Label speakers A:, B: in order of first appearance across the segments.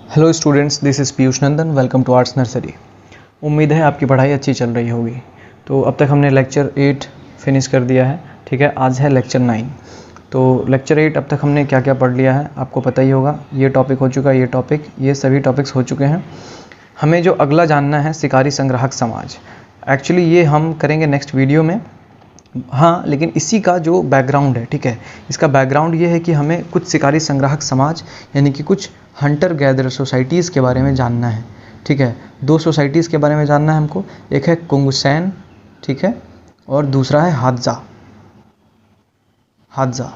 A: Hello students, this is Piyush Nandan. Welcome to arts nursery. उम्मीद है आपकी पढ़ाई अच्छी चल रही होगी। तो अब तक हमने लेक्चर 8 फिनिश कर दिया है। ठीक है, आज है लेक्चर 9। तो लेक्चर 8 अब तक हमने क्या क्या पढ़ लिया है आपको पता ही होगा। ये टॉपिक हो चुका है, ये सभी टॉपिक्स हो चुके हैं। हमें जो अगला जानना है शिकारी संग्राहक समाज। एक्चुअली ये हम करेंगे नेक्स्ट वीडियो में। हाँ, लेकिन इसी का जो बैकग्राउंड है, ठीक है, इसका बैकग्राउंड ये है कि हमें कुछ शिकारी संग्राहक समाज यानी कि कुछ हंटर गैदर सोसाइटीज़ के बारे में जानना है। ठीक है, दो सोसाइटीज़ के बारे में जानना है हमको। एक है कुंगसैन, ठीक है, और दूसरा है हादजा, HADZA।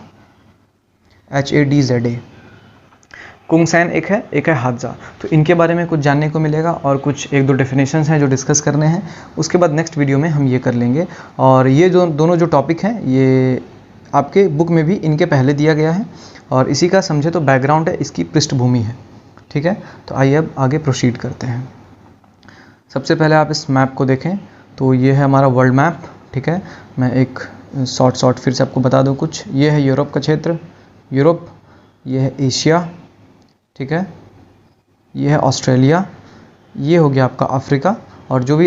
A: कुंगसैन एक है हादजा। तो इनके बारे में कुछ जानने को मिलेगा और कुछ एक दो डेफिनेशंस हैं जो डिस्कस करने हैं। उसके बाद नेक्स्ट वीडियो में हम ये कर लेंगे। और ये जो दोनों जो टॉपिक हैं ये आपके बुक में भी इनके पहले दिया गया है और इसी का समझे तो बैकग्राउंड है, इसकी पृष्ठभूमि है। ठीक है, तो आइए अब आगे प्रोसीड करते हैं। सबसे पहले आप इस मैप को देखें तो ये है हमारा वर्ल्ड मैप। ठीक है, मैं एक शॉर्ट फिर से आपको बता दूं कुछ। ये है यूरोप का क्षेत्र, यूरोप। ये है एशिया, ठीक है, ये है ऑस्ट्रेलिया। ये हो गया आपका अफ्रीका। और जो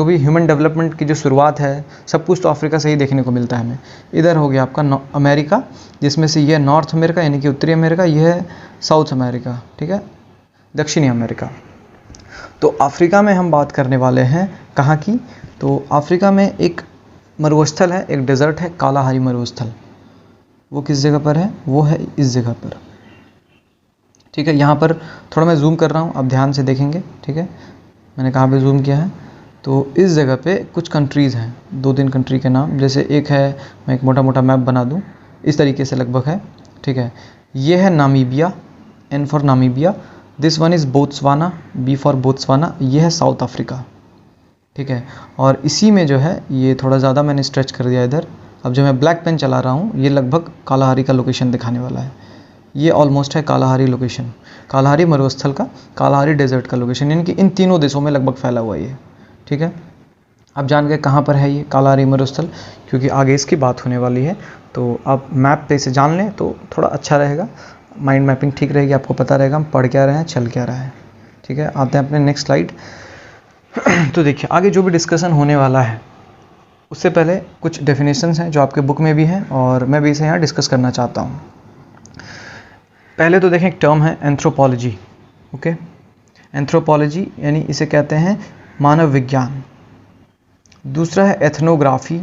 A: भी ह्यूमन डेवलपमेंट की जो शुरुआत है सब कुछ तो अफ्रीका से ही देखने को मिलता है हमें। इधर हो गया आपका अमेरिका, जिसमें से ये है नॉर्थ अमेरिका यानी कि उत्तरी अमेरिका, ये है साउथ अमेरिका, ठीक है, दक्षिणी अमेरिका। तो अफ्रीका में हम बात करने वाले हैं कहाँ की। तो अफ्रीका में एक मरुस्थल है, एक डेजर्ट है, कालाहारी मरुस्थल। वो किस जगह पर है? वो है इस जगह पर। ठीक है, यहाँ पर थोड़ा मैं जूम कर रहा हूँ, आप ध्यान से देखेंगे। ठीक है, मैंने कहाँ पे जूम किया है? तो इस जगह पे कुछ कंट्रीज़ हैं, 2-3 कंट्री के नाम। जैसे एक है, मैं एक मोटा मैप बना दूँ, इस तरीके से लगभग है। ठीक है, ये है Namibia, N for Namibia. This one is Botswana, B for Botswana. ये है साउथ अफ्रीका। ठीक है, और इसी में जो है ये थोड़ा ज़्यादा मैंने स्ट्रेच कर दिया इधर। अब जो मैं ब्लैक पेन चला रहा हूँ ये लगभग कालाहारी का लोकेशन दिखाने वाला है। ये ऑलमोस्ट है कालाहारी लोकेशन, कालाहारी मरुस्थल का, कालाहारी डेजर्ट का लोकेशन, यानी कि इन तीनों देशों में लगभग फैला हुआ ये। ठीक है, अब जान गए कहाँ पर है ये कालाहारी मरुस्थल, क्योंकि आगे इसकी बात होने वाली है। तो आप मैप पे इसे जान लें तो थोड़ा अच्छा रहेगा, माइंड मैपिंग ठीक रहेगी, आपको पता रहेगा हम पढ़ क्या रहे हैं, चल क्या रहा है। ठीक है, आते हैं अपने नेक्स्ट स्लाइड। तो देखिए आगे जो भी डिस्कशन होने वाला है उससे पहले कुछ डेफिनेशंस हैं जो आपके बुक में भी हैं और मैं भी इसे यहाँ डिस्कस करना चाहता हूँ। पहले तो देखें, एक टर्म है एंथ्रोपोलॉजी। ओके, एंथ्रोपोलॉजी यानी इसे कहते हैं मानव विज्ञान। दूसरा है एथनोग्राफी,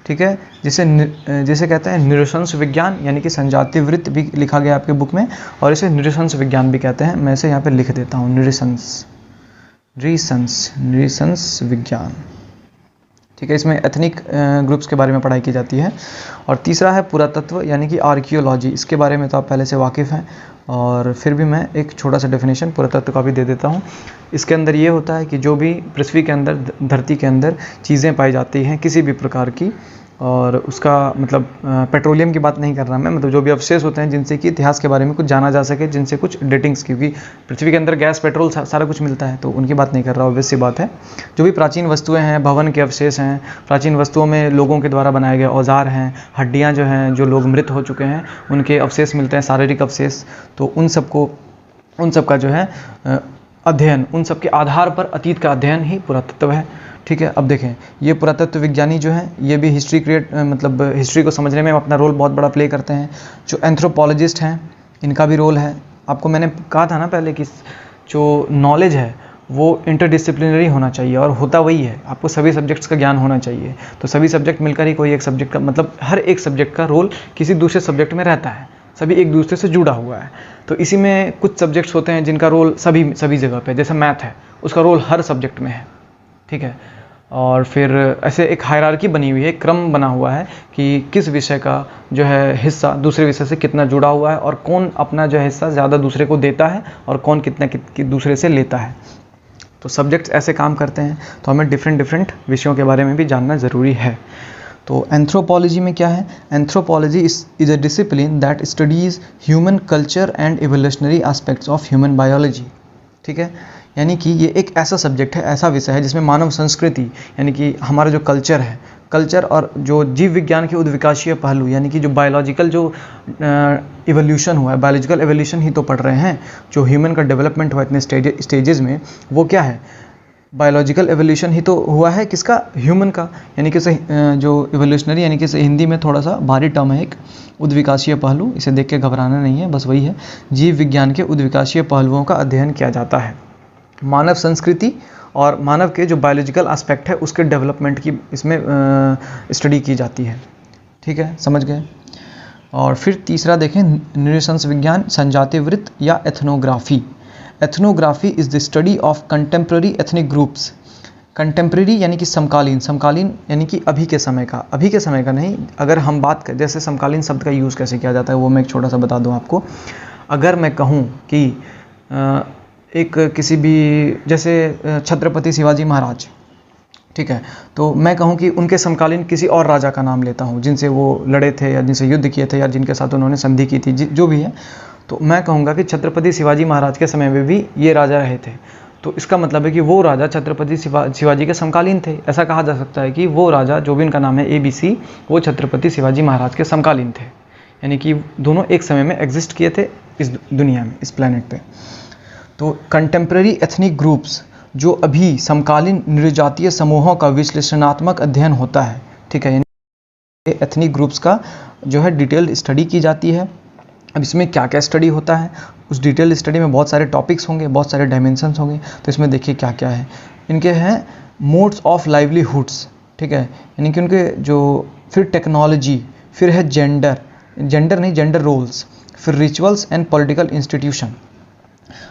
A: ठीक है, जिसे कहते हैं निरशंस विज्ञान, यानी कि संजातीय वृत्त भी लिखा गया आपके बुक में, और इसे निरशंस विज्ञान भी कहते हैं। मैं इसे यहाँ पे लिख देता हूँ, निरशंस विज्ञान। ठीक है, इसमें एथनिक ग्रुप्स के बारे में पढ़ाई की जाती है। और तीसरा है पुरातत्व यानी कि आर्कियोलॉजी। इसके बारे में तो आप पहले से वाकिफ़ हैं, और फिर भी मैं एक छोटा सा डेफिनेशन पुरातत्व का भी दे देता हूँ। इसके अंदर ये होता है कि जो भी पृथ्वी के अंदर, धरती के अंदर चीज़ें पाई जाती हैं किसी भी प्रकार की, और उसका मतलब पेट्रोलियम की बात नहीं कर रहा मैं, मतलब जो भी अवशेष होते हैं जिनसे कि इतिहास के बारे में कुछ जाना जा सके, जिनसे कुछ डेटिंग्स, क्योंकि पृथ्वी के अंदर गैस पेट्रोल सारा कुछ मिलता है, तो उनकी बात नहीं कर रहा, ऑब्वियस सी बात है। जो भी प्राचीन वस्तुएं हैं, भवन के अवशेष हैं, प्राचीन वस्तुओं में लोगों के द्वारा बनाए गए औजार हैं, हड्डियाँ जो हैं, जो लोग मृत हो चुके हैं उनके अवशेष मिलते हैं, शारीरिक अवशेष। तो उन सब का जो है अध्ययन, उन सब के आधार पर अतीत का अध्ययन ही पुरातत्व है। ठीक है, अब देखें, ये पुरातत्व विज्ञानी जो हैं ये भी हिस्ट्री को समझने में अपना रोल बहुत बड़ा प्ले करते हैं। जो एंथ्रोपोलॉजिस्ट हैं इनका भी रोल है। आपको मैंने कहा था ना पहले कि जो नॉलेज है वो इंटरडिसिप्लिनरी होना चाहिए, और होता वही है, आपको सभी सब्जेक्ट्स का ज्ञान होना चाहिए। तो सभी सब्जेक्ट मिलकर ही कोई एक सब्जेक्ट का, मतलब हर एक सब्जेक्ट का रोल किसी दूसरे सब्जेक्ट में रहता है, सभी एक दूसरे से जुड़ा हुआ है। तो इसी में कुछ सब्जेक्ट्स होते हैं जिनका रोल सभी जगह पे, जैसे मैथ है उसका रोल हर सब्जेक्ट में है। ठीक है, और फिर ऐसे एक हायरार्की बनी हुई है, क्रम बना हुआ है कि किस विषय का जो है हिस्सा दूसरे विषय से कितना जुड़ा हुआ है, और कौन अपना जो है हिस्सा ज़्यादा दूसरे को देता है और कौन कितना दूसरे से लेता है। तो सब्जेक्ट्स ऐसे काम करते हैं, तो हमें डिफरेंट विषयों के बारे में भी जानना ज़रूरी है। तो एंथ्रोपोलॉजी में क्या है? Anthropology is a discipline that studies human culture and evolutionary aspects of human biology. ठीक है, यानी कि ये एक ऐसा सब्जेक्ट है, ऐसा विषय है जिसमें मानव संस्कृति यानी कि हमारा जो कल्चर है, कल्चर और जो जीव विज्ञान के उद्विकाशीय पहलू यानी कि जो बायोलॉजिकल जो इवोल्यूशन हुआ है, बायोलॉजिकल एवोल्यूशन ही तो पढ़ रहे हैं। जो ह्यूमन का डेवलपमेंट हुआ इतने स्टेजेस में, वो क्या है, बायोलॉजिकल एवोल्यूशन ही तो हुआ है। किसका? ह्यूमन का। यानी कि जो इवोल्यूशनरी यानी कि हिंदी में थोड़ा सा भारी टर्म है एक, उद्विकाशीय पहलू, इसे देख के घबराना नहीं है, बस वही है। जीव विज्ञान के उद्विकाशीय पहलुओं का अध्ययन किया जाता है। मानव संस्कृति और मानव के जो बायोलॉजिकल एस्पेक्ट है उसके डेवलपमेंट की इसमें स्टडी की जाती है। ठीक है, समझ गए। और फिर तीसरा देखें, नृशंस विज्ञान, संजातीय वृत्त या ethnography. Ethnography is the study of contemporary ethnic groups. Contemporary यानी कि समकालीन, समकालीन यानी कि अभी के समय का, अभी के समय का नहीं। अगर हम बात करें, जैसे समकालीन शब्द का यूज़ कैसे किया जाता है वो मैं एक छोटा सा बता दूं आपको। अगर मैं कहूँ कि एक किसी भी, जैसे छत्रपति शिवाजी महाराज, ठीक है, तो मैं कहूँ कि उनके समकालीन किसी और राजा का नाम लेता हूँ जिनसे वो लड़े थे या जिनसे युद्ध किए थे या जिनके साथ उन्होंने संधि की थी, जो भी है, तो मैं कहूँगा कि छत्रपति शिवाजी महाराज के समय में भी ये राजा रहे थे। तो इसका मतलब है कि वो राजा छत्रपति शिवाजी के समकालीन थे। ऐसा कहा जा सकता है कि वो राजा, जो भी उनका नाम है ABC, वो छत्रपति शिवाजी महाराज के समकालीन थे। यानी कि दोनों एक समय में एग्जिस्ट किए थे इस दुनिया में, इस प्लैनेट पे। तो कंटेम्प्रेरी एथनिक ग्रुप्स, जो अभी समकालीन नृजातीय समूहों का विश्लेषणात्मक अध्ययन होता है। ठीक है, यानी एथनिक ग्रुप्स का जो है डिटेल्ड स्टडी की जाती है। अब इसमें क्या क्या स्टडी होता है, उस डिटेल स्टडी में बहुत सारे टॉपिक्स होंगे, बहुत सारे डायमेंशंस होंगे। तो इसमें देखिए क्या क्या है। इनके हैं मोड्स ऑफ लाइवलीहुड्स, ठीक है, यानी कि उनके जो, फिर टेक्नोलॉजी, फिर है जेंडर, जेंडर नहीं जेंडर रोल्स, फिर रिचुअल्स एंड पॉलिटिकल इंस्टीट्यूशन।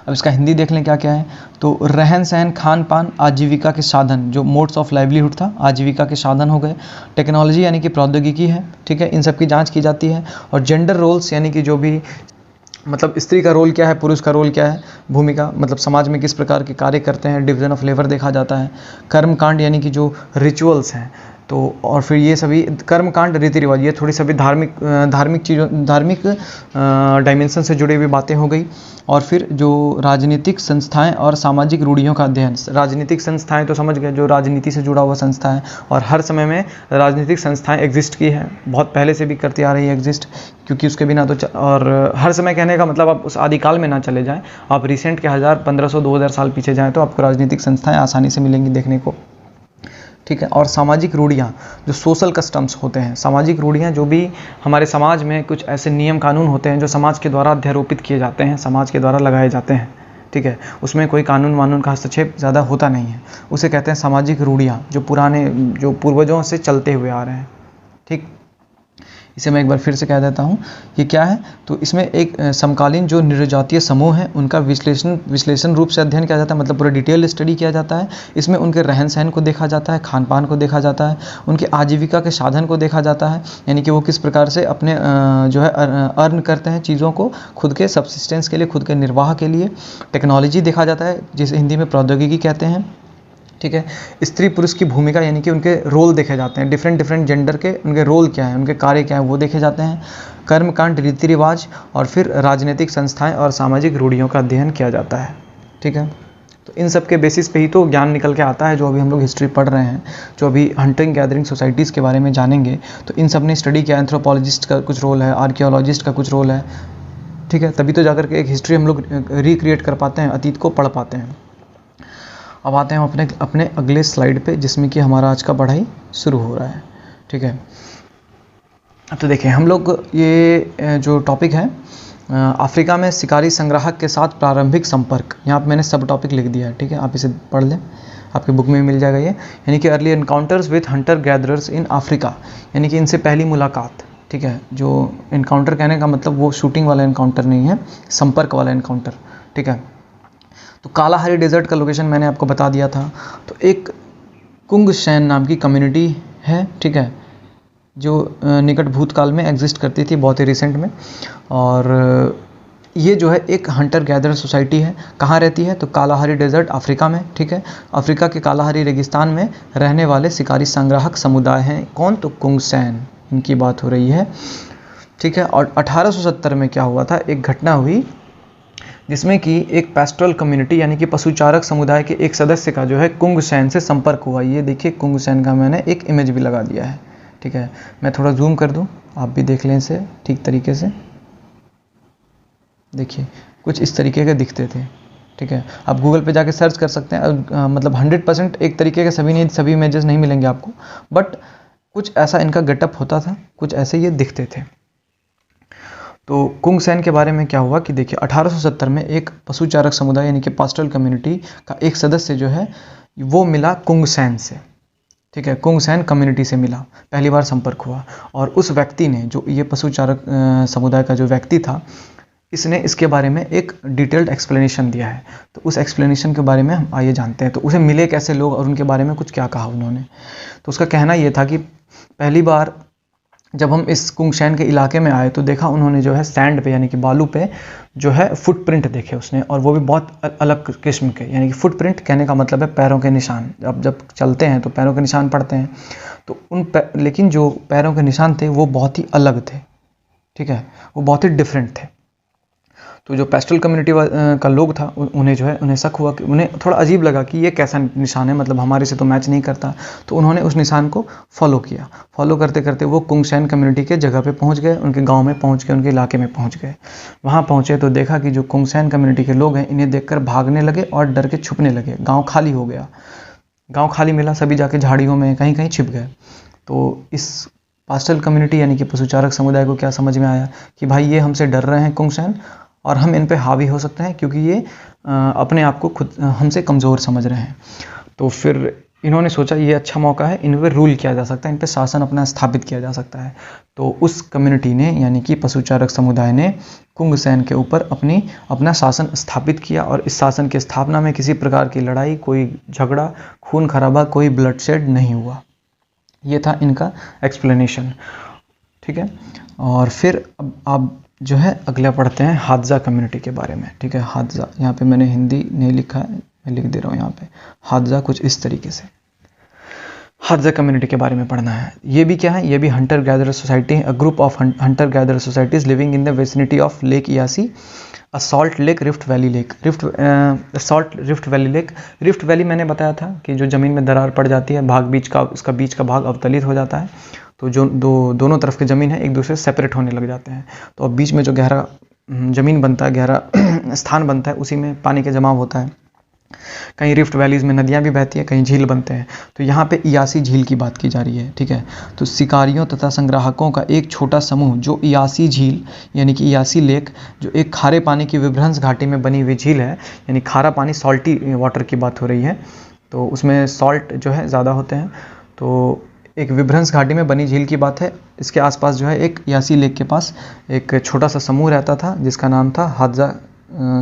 A: अब इसका हिंदी देख लें क्या क्या है। तो रहन सहन, खान पान, आजीविका के साधन, जो मोड्स ऑफ लाइवलीहुड था, आजीविका के साधन हो गए। टेक्नोलॉजी यानी कि प्रौद्योगिकी है, ठीक है, इन सब की जांच की जाती है। और जेंडर रोल्स यानी कि जो भी, मतलब स्त्री का रोल क्या है, पुरुष का रोल क्या है, भूमिका, मतलब समाज में किस प्रकार के कार्य करते हैं, डिवीजन ऑफ लेबर देखा जाता है। कर्मकांड यानी कि जो रिचुअल्स हैं, तो और फिर ये सभी कर्मकांड, रीति रिवाज, ये थोड़ी सभी धार्मिक चीज़ों, धार्मिक डायमेंशन से जुड़ी हुई बातें हो गई। और फिर जो राजनीतिक संस्थाएं और सामाजिक रूढ़ियों का अध्ययन। राजनीतिक संस्थाएं तो समझ गए, जो राजनीति से जुड़ा हुआ संस्था है, और हर समय में राजनीतिक संस्थाएं एग्जिस्ट की है, बहुत पहले से भी करती आ रही है एग्जिस्ट, क्योंकि उसके बिना तो और हर समय कहने का मतलब आप उस आदिकाल में ना चले जाएं, आप रिसेंट के 1000, 1500, 2000 साल पीछे जाएँ तो आपको राजनीतिक संस्थाएँ आसानी से मिलेंगी देखने को। ठीक है, और सामाजिक रूढ़ियाँ, जो सोशल कस्टम्स होते हैं, सामाजिक रूढ़ियाँ जो भी हमारे समाज में कुछ ऐसे नियम कानून होते हैं जो समाज के द्वारा अध्यारोपित किए जाते हैं, समाज के द्वारा लगाए जाते हैं। ठीक है, उसमें कोई कानून वानून का हस्तक्षेप ज़्यादा होता नहीं है, उसे कहते हैं सामाजिक रूढ़ियाँ, जो पुराने, जो पूर्वजों से चलते हुए आ रहे हैं। ठीक, इसे मैं एक बार फिर से कह देता हूँ, ये क्या है। तो इसमें एक समकालीन जो नृजातीय समूह है उनका विश्लेषण रूप से अध्ययन किया जाता है, मतलब पूरा डिटेल स्टडी किया जाता है। इसमें उनके रहन सहन को देखा जाता है, खान पान को देखा जाता है, उनके आजीविका के साधन को देखा जाता है, यानी कि वो किस प्रकार से अपने जो है अर्न करते हैं चीज़ों को, खुद के सब्सिस्टेंस के लिए, खुद के निर्वाह के लिए। टेक्नोलॉजी देखा जाता है, जिसे हिंदी में प्रौद्योगिकी कहते हैं। ठीक है, स्त्री पुरुष की भूमिका यानी कि उनके रोल देखे जाते हैं, डिफरेंट जेंडर के उनके रोल क्या है, उनके कार्य क्या है, वो देखे जाते हैं। कर्मकांड, रीति रिवाज, और फिर राजनीतिक संस्थाएं और सामाजिक रूढ़ियों का अध्ययन किया जाता है। ठीक है, तो इन सब के बेसिस पे ही तो ज्ञान निकल के आता है, जो अभी हम लोग हिस्ट्री पढ़ रहे हैं, जो अभी हंटिंग गैदरिंग सोसाइटीज़ के बारे में जानेंगे, तो इन सब ने स्टडी किया। एंथ्रोपोलॉजिस्ट का कुछ रोल है, आर्कियोलॉजिस्ट का कुछ रोल है। ठीक है, तभी तो जाकर के एक हिस्ट्री हम लोग रिक्रिएट कर पाते हैं, अतीत को पढ़ पाते हैं। अब आते हैं हम अपने अगले स्लाइड पे, जिसमें कि हमारा आज का पढ़ाई शुरू हो रहा है। ठीक है, तो देखिए हम लोग ये जो टॉपिक है, अफ्रीका में शिकारी संग्राहक के साथ प्रारंभिक संपर्क, यहाँ पे मैंने सब टॉपिक लिख दिया है। ठीक है, आप इसे पढ़ लें, आपकी बुक में भी मिल जाएगा ये। यानी कि early encounters with Hunter gatherers in Africa, यानी कि इनसे पहली मुलाकात। ठीक है, जो इनकाउंटर कहने का मतलब वो शूटिंग वाला इनकाउंटर नहीं है, संपर्क वाला इनकाउंटर। ठीक है, तो कालाहारी डेजर्ट का लोकेशन मैंने आपको बता दिया था। तो एक कुंगसैन नाम की कम्युनिटी है, ठीक है, जो निकट भूतकाल में एग्जिस्ट करती थी, बहुत ही रिसेंट में। और ये जो है एक हंटर गैदर सोसाइटी है। कहाँ रहती है? तो कालाहारी डेजर्ट, अफ्रीका में। ठीक है, अफ्रीका के कालाहारी रेगिस्तान में रहने वाले शिकारी संग्राहक समुदाय हैं। कौन? तो कुंगसैन, इनकी बात हो रही है। ठीक है, और 1870 में क्या हुआ था, एक घटना हुई जिसमें कि एक पेस्टोरल कम्युनिटी यानी कि पशुचारक समुदाय के एक सदस्य का जो है कुंगसेन से संपर्क हुआ। ये देखिए कुंगसेन का मैंने एक इमेज भी लगा दिया है, ठीक है। मैं थोड़ा जूम कर दूं, आप भी देख लें इसे ठीक तरीके से। देखिए कुछ इस तरीके के दिखते थे, ठीक है। आप गूगल पे जाके सर्च कर सकते हैं। मतलब 100% एक तरीके के सभी इमेजेस नहीं मिलेंगे आपको, बट कुछ ऐसा इनका गेटअप होता था, कुछ ऐसे ये दिखते थे। तो कुंगसेन के बारे में क्या हुआ कि देखिए 1870 में एक पशुचारक समुदाय यानी कि पास्टोरल कम्युनिटी का एक सदस्य जो है वो मिला कुंगसेन से, ठीक है। कुंगसेन कम्युनिटी से मिला, पहली बार संपर्क हुआ। और उस व्यक्ति ने, जो ये पशुचारक समुदाय का जो व्यक्ति था, इसने इसके बारे में एक डिटेल्ड एक्सप्लेनेशन दिया है। तो उस एक्सप्लेनेशन के बारे में हम आइए जानते हैं। तो उसे मिले कैसे लोग और उनके बारे में कुछ क्या कहा उन्होंने। तो उसका कहना ये था कि पहली बार जब हम इस कुंगसेन के इलाके में आए तो देखा उन्होंने जो है सैंड पे यानी कि बालू पे जो है फुटप्रिंट देखे उसने, और वो भी बहुत अलग किस्म के। यानी कि फुटप्रिंट कहने का मतलब है पैरों के निशान। अब जब चलते हैं तो पैरों के निशान पड़ते हैं, तो लेकिन जो पैरों के निशान थे वो बहुत ही अलग थे, ठीक है, वो बहुत ही डिफरेंट थे। तो जो पेस्टोरल कम्युनिटी का लोग था उन्हें जो है उन्हें शक हुआ कि उन्हें थोड़ा अजीब लगा कि ये कैसा निशान है, मतलब हमारे से तो मैच नहीं करता। तो उन्होंने उस निशान को फॉलो किया। फॉलो करते करते वो कुंगसेन कम्युनिटी के जगह पे पहुंच गए, उनके गांव में पहुंच गए, उनके इलाके में पहुंच गए। वहाँ पहुँचे तो देखा कि जो कुंगसेन कम्युनिटी के लोग हैं इन्हें देखकर भागने लगे और डर के छुपने लगे। गाँव खाली हो गया, गाँव खाली मिला, सभी जाके झाड़ियों में कहीं कहीं छिप गए। तो इस पास्टोरल कम्युनिटी यानी कि पशुचारक समुदाय को क्या समझ में आया कि भाई ये हमसे डर रहे हैं कुंगसेन, और हम इन पे हावी हो सकते हैं क्योंकि ये अपने आप को खुद हमसे कमज़ोर समझ रहे हैं। तो फिर इन्होंने सोचा ये अच्छा मौका है, इन पर रूल किया जा सकता है, इन पर शासन अपना स्थापित किया जा सकता है। तो उस कम्युनिटी ने यानी कि पशुचारक समुदाय ने कुंगसेन के ऊपर अपना शासन स्थापित किया। और इस शासन की स्थापना में किसी प्रकार की लड़ाई, कोई झगड़ा, खून खराबा, कोई ब्लडशेड नहीं हुआ। ये था इनका एक्सप्लेनेशन, ठीक है। और फिर अब आप जो है अगला पढ़ते हैं हादजा कम्युनिटी के बारे में, ठीक है। हादजा, यहाँ पे मैंने हिंदी नहीं लिखा है, मैं लिख दे रहा हूँ यहाँ पे। हादजा कुछ इस तरीके से हादजा कम्युनिटी के बारे में पढ़ना है। ये भी क्या है, ये भी हंटर गैदरर सोसाइटी है, a group of hunter gatherer societies living in the vicinity of lake Eyasi, a salt lake, rift valley lake. Rift valley मैंने बताया था कि जो ज़मीन में दरार पड़ जाती है, उसका बीच का भाग अवतलित हो जाता है, तो जो दोनों तरफ की ज़मीन है एक दूसरे से सेपरेट होने लग जाते हैं। तो अब बीच में जो गहरा ज़मीन बनता है, गहरा स्थान बनता है, उसी में पानी का जमाव होता है। कहीं रिफ्ट वैलीज़ में नदियाँ भी बहती हैं, कहीं झील बनते हैं। तो यहाँ पे इयासी झील की बात की जा रही है, ठीक है। तो शिकारियों तथा संग्राहकों का एक छोटा समूह जो इयासी झील यानी कि इयासी लेक, जो एक खारे पानी की विभ्रंश घाटी में बनी हुई झील है, यानी खारा पानी, सॉल्टी वाटर की बात हो रही है, तो उसमें सॉल्ट जो है ज़्यादा होते हैं। तो एक विभ्रंश घाटी में बनी झील की बात है। इसके आसपास जो है एक यासी लेक के पास एक छोटा सा समूह रहता था जिसका नाम था हादजा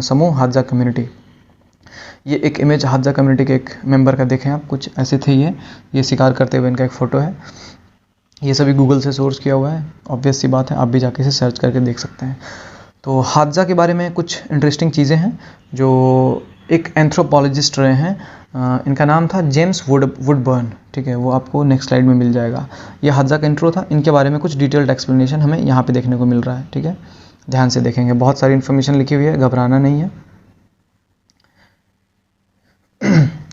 A: समूह, हादजा कम्युनिटी। ये एक इमेज हादजा कम्युनिटी के एक मेंबर का देखें आप, कुछ ऐसे थे ये शिकार करते हुए इनका एक फ़ोटो है। ये सभी गूगल से सोर्स किया हुआ है, ऑब्वियस सी बात है, आप भी जाके इसे सर्च करके देख सकते हैं। तो हादजा के बारे में कुछ इंटरेस्टिंग चीज़ें हैं। जो एक एंथ्रोपोलॉजिस्ट रहे हैं, इनका नाम था जेम्स वुडबर्न, ठीक है, वो आपको नेक्स्ट स्लाइड में मिल जाएगा। ये हादजा का इंट्रो था। इनके बारे में कुछ डिटेल्ड एक्सप्लेनेशन हमें यहाँ पे देखने को मिल रहा है, ठीक है, ध्यान से देखेंगे। बहुत सारी इन्फॉर्मेशन लिखी हुई है, घबराना नहीं है।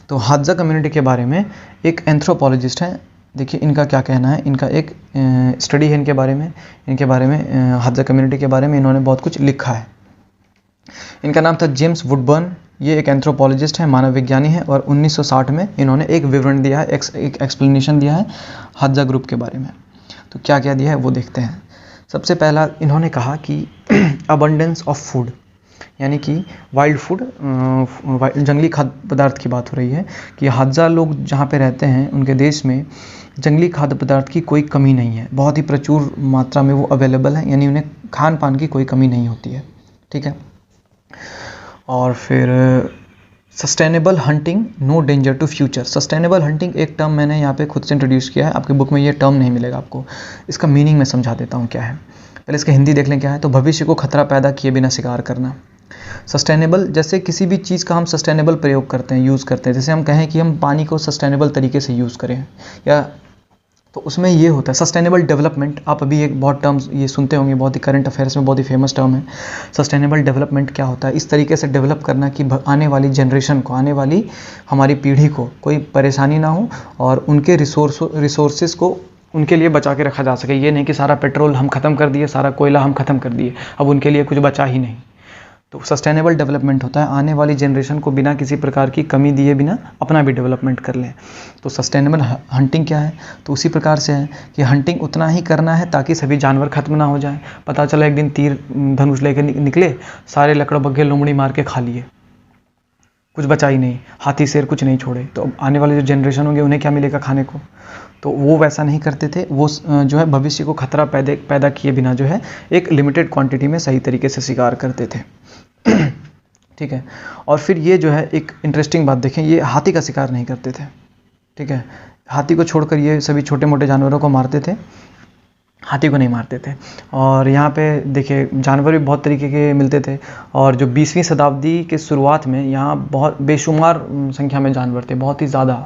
A: तो हादजा कम्युनिटी के बारे में एक एंथ्रोपोलॉजिस्ट हैं, देखिए इनका क्या कहना है। इनका एक स्टडी है इनके बारे में, हादजा कम्युनिटी के बारे में इन्होंने बहुत कुछ लिखा है। इनका नाम था जेम्स वुडबर्न। ये एक एंथ्रोपोलॉजिस्ट है, मानव विज्ञानी है, और 1960 में इन्होंने एक विवरण दिया है, एक एक्सप्लेनेशन दिया है हादजा ग्रुप के बारे में। तो क्या क्या दिया है वो देखते हैं। सबसे पहला इन्होंने कहा कि अबंडेंस ऑफ फूड, यानी कि वाइल्ड फूड, जंगली खाद्य पदार्थ की बात हो रही है कि हादजा लोग जहाँ पे रहते हैं उनके देश में जंगली खाद्य पदार्थ की कोई कमी नहीं है, बहुत ही प्रचुर मात्रा में वो अवेलेबल है, यानी उन्हें खान पान की कोई कमी नहीं होती है, ठीक है। और फिर sustainable hunting, no danger to future. Sustainable hunting एक टर्म मैंने यहाँ पे खुद से इंट्रोड्यूस किया है, आपकी बुक में ये टर्म नहीं मिलेगा आपको। इसका मीनिंग मैं समझा देता हूँ क्या है, पहले इसका हिंदी देख लें क्या है। तो भविष्य को खतरा पैदा किए बिना शिकार करना। सस्टेनेबल, जैसे किसी भी चीज़ का हम सस्टेनेबल प्रयोग करते हैं, यूज़ करते हैं, जैसे हम कहें कि हम पानी को सस्टेनेबल तरीके से यूज़ करें, या तो उसमें ये होता है सस्टेनेबल डेवलपमेंट। आप अभी एक बहुत टर्म्स ये सुनते होंगे, बहुत ही करंट अफेयर्स में बहुत ही फेमस टर्म है। सस्टेनेबल डेवलपमेंट क्या होता है? इस तरीके से डेवलप करना कि आने वाली जनरेशन को, आने वाली हमारी पीढ़ी को कोई परेशानी ना हो और उनके रिसोर्सेज को उनके लिए बचा के रखा जा सके। ये नहीं कि सारा पेट्रोल हम ख़त्म कर दिए, सारा कोयला हम ख़त्म कर दिए, अब उनके लिए कुछ बचा ही नहीं। तो सस्टेनेबल डेवलपमेंट होता है आने वाली जनरेशन को बिना किसी प्रकार की कमी दिए बिना अपना भी डेवलपमेंट कर लें। तो सस्टेनेबल हंटिंग क्या है? तो उसी प्रकार से है कि हंटिंग उतना ही करना है ताकि सभी जानवर खत्म ना हो जाए। पता चला एक दिन तीर धनुष लेकर निकले, सारे लकड़ बग्घे लोमड़ी मार के खा लिए, कुछ बचा ही नहीं, हाथी शेर कुछ नहीं छोड़े। तो अब आने वाले जो जनरेशन होंगे उन्हें क्या मिलेगा खाने को? तो वो वैसा नहीं करते थे। वो जो है भविष्य को खतरा पैदा किए बिना जो है एक लिमिटेड क्वांटिटी में सही तरीके से शिकार करते थे। ठीक है। और फिर ये जो है एक इंटरेस्टिंग बात देखें, ये हाथी का शिकार नहीं करते थे। ठीक है। हाथी को छोड़कर ये सभी छोटे मोटे जानवरों को मारते थे, हाथी को नहीं मारते थे। और यहाँ पे देखिए जानवर भी बहुत तरीके के मिलते थे। और जो 20वीं शताब्दी के शुरुआत में यहाँ बहुत बेशुमार संख्या में जानवर थे, बहुत ही ज़्यादा,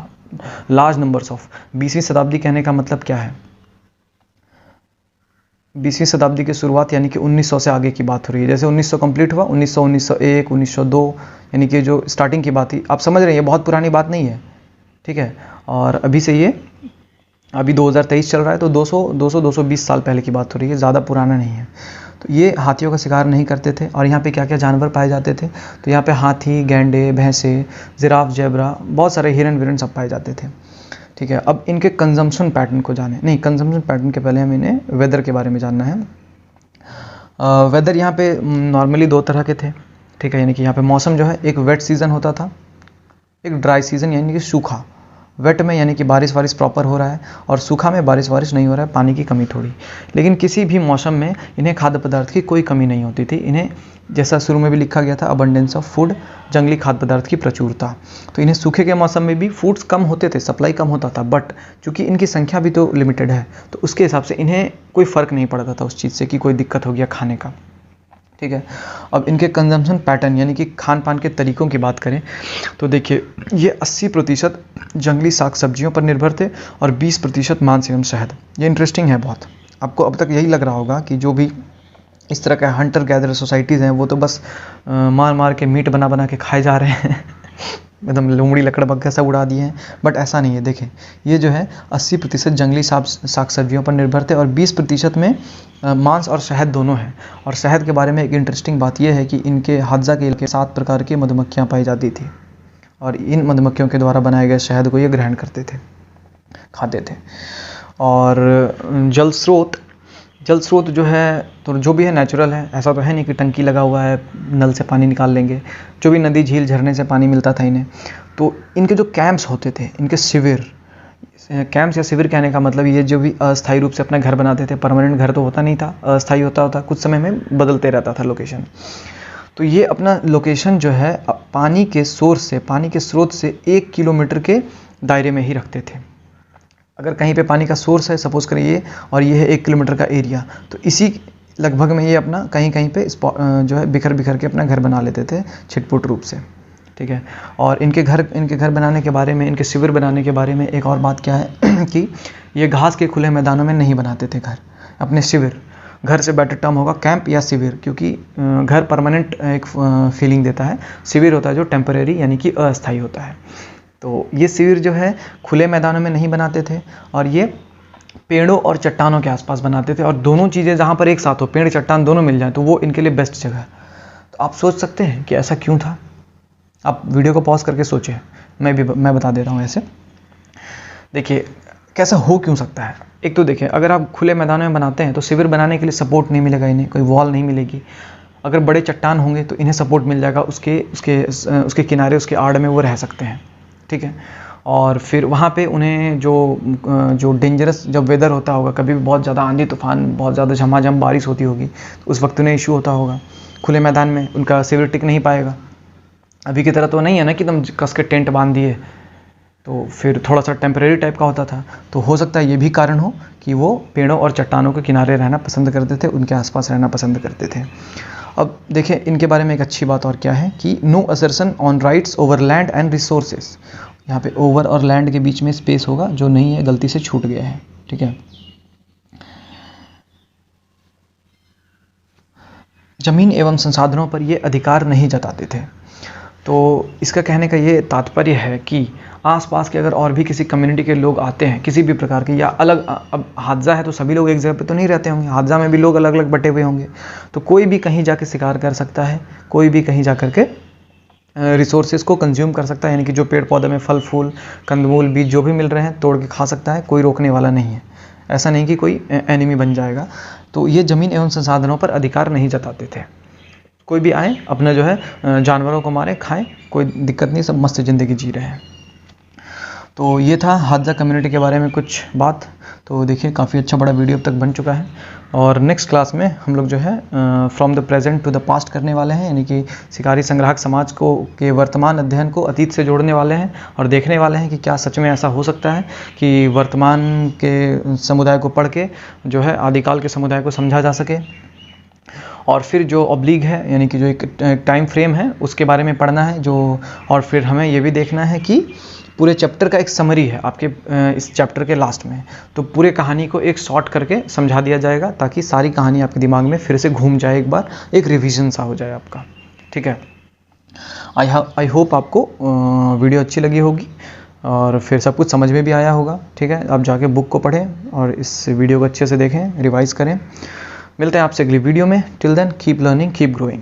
A: लार्ज नंबर्स ऑफ। 20वीं शताब्दी कहने का मतलब क्या है? 20वीं शताब्दी की शुरुआत यानी कि 1900 से आगे की बात हो रही है। जैसे 1900 कंप्लीट हुआ, 1900, 1901, 1902 यानी कि जो स्टार्टिंग की बात थी, आप समझ रहे हैं ये बहुत पुरानी बात नहीं है। ठीक है। और अभी से ये अभी 2023 चल रहा है, तो 220 साल पहले की बात हो रही है, ज़्यादा पुराना नहीं है। तो ये हाथियों का शिकार नहीं करते थे। और यहाँ पे क्या क्या जानवर पाए जाते थे? तो यहाँ पे हाथी, गैंडे, भैंसे, जिराफ, जेब्रा, बहुत सारे हिरन विरन सब पाए जाते थे। ठीक है। अब इनके कंजम्पशन पैटर्न को जाने, नहीं कंजम्पशन पैटर्न के पहले हम इन्हें वेदर के बारे में जानना है। वेदर यहाँ पे नॉर्मली दो तरह के थे। ठीक है। यानी कि यहाँ पे मौसम जो है, एक वेट सीज़न होता था, एक ड्राई सीज़न यानी कि सूखा। वेट में यानी कि बारिश वारिश प्रॉपर हो रहा है, और सूखा में बारिश वारिश नहीं हो रहा है, पानी की कमी थोड़ी। लेकिन किसी भी मौसम में इन्हें खाद्य पदार्थ की कोई कमी नहीं होती थी। इन्हें जैसा शुरू में भी लिखा गया था, अबंडेंस ऑफ फूड, जंगली खाद्य पदार्थ की प्रचुरता। तो इन्हें सूखे के मौसम में भी फूड्स कम होते थे, सप्लाई कम होता था, बट चूंकि इनकी संख्या भी तो लिमिटेड है, तो उसके हिसाब से इन्हें कोई फ़र्क नहीं पड़ता था उस चीज़ से कि कोई दिक्कत हो गया खाने का। ठीक है। अब इनके कंजम्पशन पैटर्न यानी कि खान पान के तरीक़ों की बात करें तो देखिए, ये 80% जंगली साग सब्जियों पर निर्भर थे और 20% मांस एवं शहद। ये इंटरेस्टिंग है बहुत। आपको अब तक यही लग रहा होगा कि जो भी इस तरह के हंटर गैदर सोसाइटीज़ हैं वो तो बस मार मार के मीट बना बना के खाए जा रहे हैं एकदम लोमड़ी लकड़ बग्घा सब उड़ा दिए हैं, बट ऐसा नहीं है। देखें, ये जो है 80% जंगली साग सब्जियों पर निर्भर थे और 20% में मांस और शहद दोनों हैं। और शहद के बारे में एक इंटरेस्टिंग बात यह है कि इनके हादजा के 7 प्रकार की मधुमक्खियाँ पाई जाती थी, और इन मधुमक्खियों के द्वारा बनाए गए शहद को ये ग्रहण करते थे, खाते थे। और जल स्रोत जो है, तो जो भी है नेचुरल है, ऐसा तो है नहीं कि टंकी लगा हुआ है नल से पानी निकाल लेंगे। जो भी नदी झील झरने से पानी मिलता था इन्हें। तो इनके जो कैंप्स होते थे, इनके शिविर, कैंप्स या शिविर कहने का मतलब ये जो भी अस्थायी रूप से अपना घर बनाते थे, परमानेंट घर तो होता नहीं था, अस्थायी होता कुछ समय में बदलते रहता था लोकेशन। तो ये अपना लोकेशन जो है पानी के स्रोत से 1 किलोमीटर के दायरे में ही रखते थे। अगर कहीं पे पानी का सोर्स है, सपोज करिए, और ये है 1 किलोमीटर का एरिया, तो इसी लगभग में ये अपना कहीं कहीं पे जो है बिखर बिखर के अपना घर बना लेते थे छिटपुट रूप से। ठीक है। और इनके घर बनाने के बारे में, इनके शिविर बनाने के बारे में एक और बात क्या है कि ये घास के खुले मैदानों में नहीं बनाते थे घर, अपने शिविर। घर से बेटर टर्म होगा कैंप या शिविर, क्योंकि घर परमानेंट एक फीलिंग देता है, शिविर होता है जो टेम्परेरी यानी कि अस्थायी होता है। तो ये शिविर जो है खुले मैदानों में नहीं बनाते थे, और ये पेड़ों और चट्टानों के आसपास बनाते थे। और दोनों चीज़ें जहाँ पर एक साथ हो, पेड़ चट्टान दोनों मिल जाए, तो वो इनके लिए बेस्ट जगह है। तो आप सोच सकते हैं कि ऐसा क्यों था। आप वीडियो को पॉज करके सोचें, मैं बता दे रहा हूँ ऐसे। देखिए कैसा हो क्यों सकता है। एक तो देखिए, अगर आप खुले मैदानों में बनाते हैं तो शिविर बनाने के लिए सपोर्ट नहीं मिलेगा इन्हें, कोई वॉल नहीं मिलेगी। अगर बड़े चट्टान होंगे तो इन्हें सपोर्ट मिल जाएगा, उसके किनारे, उसके आड़ में वो रह सकते हैं। ठीक है। और फिर वहाँ पे उन्हें जो डेंजरस जब वेदर होता होगा, कभी भी बहुत ज़्यादा आंधी तूफान, बहुत ज़्यादा झमाझम बारिश होती होगी, तो उस वक्त उन्हें इशू होता होगा। खुले मैदान में उनका शिविर टिक नहीं पाएगा। अभी की तरह तो नहीं है ना कि एकदम कस के टेंट बांध दिए, तो फिर थोड़ा सा टेम्परेरी टाइप का होता था। तो हो सकता है ये भी कारण हो कि वो पेड़ों और चट्टानों के किनारे रहना पसंद करते थे, उनके आसपास रहना पसंद करते थे। अब देखें, इनके बारे में एक अच्छी बात और क्या है कि no assertion on rights over land and resources. यहाँ पे ओवर और लैंड के बीच में स्पेस होगा जो नहीं है, गलती से छूट गया है। ठीक है। जमीन एवं संसाधनों पर ये अधिकार नहीं जताते थे। तो इसका कहने का ये तात्पर्य है कि आसपास के अगर और भी किसी कम्युनिटी के लोग आते हैं किसी भी प्रकार के, या अलग, अब हादसा है तो सभी लोग एक जगह पे तो नहीं रहते होंगे, हादसा में भी लोग अलग अलग बटे हुए होंगे, तो कोई भी कहीं जाके शिकार कर सकता है, कोई भी कहीं जा करके रिसोर्सेज को कंज्यूम कर सकता है, यानी कि जो पेड़ पौधे में फल फूल कंदमूल बीज जो भी मिल रहे हैं तोड़ के खा सकता है, कोई रोकने वाला नहीं है। ऐसा नहीं कि कोई एनिमी बन जाएगा। तो ये ज़मीन एवं संसाधनों पर अधिकार नहीं जताते थे। कोई भी आए अपना जो है जानवरों को मारे खाएं, कोई दिक्कत नहीं, सब मस्त ज़िंदगी जी रहे हैं। तो ये था हादजा कम्युनिटी के बारे में कुछ बात। तो देखिए काफ़ी अच्छा बड़ा वीडियो अब तक बन चुका है, और नेक्स्ट क्लास में हम लोग जो है from the present to the past करने वाले हैं, यानी कि शिकारी संग्राहक समाज को के वर्तमान अध्ययन को अतीत से जोड़ने वाले हैं और देखने वाले हैं कि क्या सच में ऐसा हो सकता है कि वर्तमान के समुदाय को पढ़ के जो है आदिकाल के समुदाय को समझा जा सके। और फिर जो ऑब्लिग है, यानी कि जो एक टाइम फ्रेम है उसके बारे में पढ़ना है जो, और फिर हमें ये भी देखना है कि पूरे चैप्टर का एक समरी है आपके इस चैप्टर के लास्ट में, तो पूरे कहानी को एक शॉर्ट करके समझा दिया जाएगा ताकि सारी कहानी आपके दिमाग में फिर से घूम जाए, एक बार एक रिवीजन सा हो जाए आपका। ठीक है, आई होप आपको वीडियो अच्छी लगी होगी और फिर सब कुछ समझ में भी आया होगा। ठीक है, आप जाके बुक को पढ़ें और इस वीडियो को अच्छे से देखें, रिवाइज करें। मिलते हैं आपसे अगली वीडियो में। Till then keep learning, keep growing.